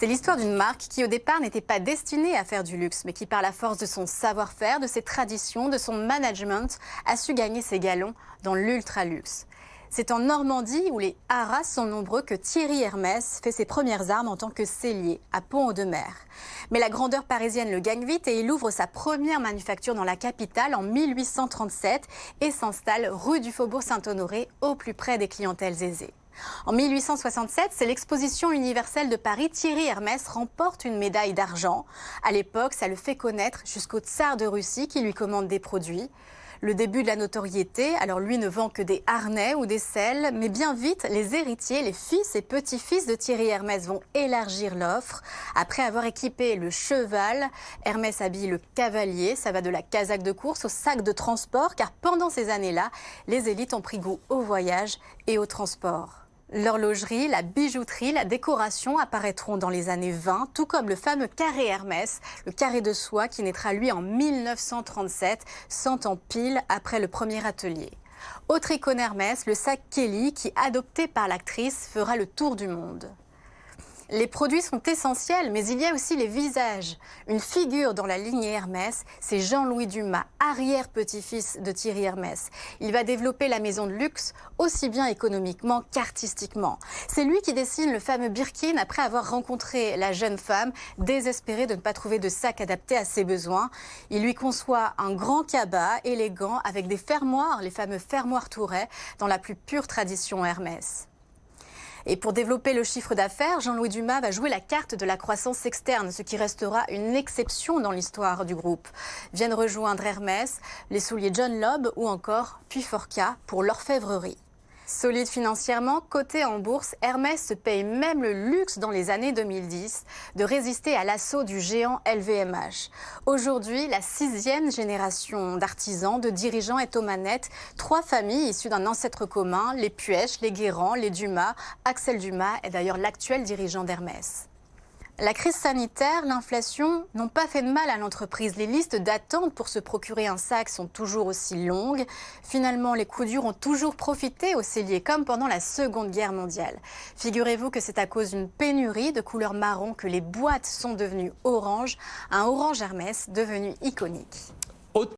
C'est l'histoire d'une marque qui au départ n'était pas destinée à faire du luxe, mais qui par la force de son savoir-faire, de ses traditions, de son management, a su gagner ses galons dans l'ultra-luxe. C'est en Normandie, où les haras sont nombreux, que Thierry Hermès fait ses premières armes en tant que sellier, à Pont-Audemer. Mais la grandeur parisienne le gagne vite et il ouvre sa première manufacture dans la capitale en 1837 et s'installe rue du Faubourg Saint-Honoré, au plus près des clientèles aisées. En 1867, c'est l'exposition universelle de Paris. Thierry Hermès remporte une médaille d'argent. À l'époque, ça le fait connaître jusqu'au tsar de Russie qui lui commande des produits. Le début de la notoriété, alors lui ne vend que des harnais ou des selles, mais bien vite, les héritiers, les fils et petits-fils de Thierry Hermès vont élargir l'offre. Après avoir équipé le cheval, Hermès habille le cavalier, ça va de la casaque de course au sac de transport, car pendant ces années-là, les élites ont pris goût au voyage et au transport. L'horlogerie, la bijouterie, la décoration apparaîtront dans les années 20, tout comme le fameux carré Hermès, le carré de soie qui naîtra lui en 1937, 100 ans pile après le premier atelier. Autre icône Hermès, le sac Kelly qui, adopté par l'actrice, fera le tour du monde. Les produits sont essentiels, mais il y a aussi les visages. Une figure dans la lignée Hermès, c'est Jean-Louis Dumas, arrière-petit-fils de Thierry Hermès. Il va développer la maison de luxe aussi bien économiquement qu'artistiquement. C'est lui qui dessine le fameux Birkin après avoir rencontré la jeune femme, désespérée de ne pas trouver de sac adapté à ses besoins. Il lui conçoit un grand cabas élégant avec des fermoirs, les fameux fermoirs Touret, dans la plus pure tradition Hermès. Et pour développer le chiffre d'affaires, Jean-Louis Dumas va jouer la carte de la croissance externe, ce qui restera une exception dans l'histoire du groupe. Viennent rejoindre Hermès, les souliers John Lobb ou encore Puyforca pour l'orfèvrerie. Solide financièrement, coté en bourse, Hermès se paye même le luxe dans les années 2010 de résister à l'assaut du géant LVMH. Aujourd'hui, la 6e génération d'artisans, de dirigeants est aux manettes. 3 familles issues d'un ancêtre commun, les Puech, les Guérand, les Dumas. Axel Dumas est d'ailleurs l'actuel dirigeant d'Hermès. La crise sanitaire, l'inflation n'ont pas fait de mal à l'entreprise. Les listes d'attente pour se procurer un sac sont toujours aussi longues. Finalement, les coups durs ont toujours profité aux selliers, comme pendant la Seconde Guerre mondiale. Figurez-vous que c'est à cause d'une pénurie de couleur marron que les boîtes sont devenues orange, un orange Hermès devenu iconique.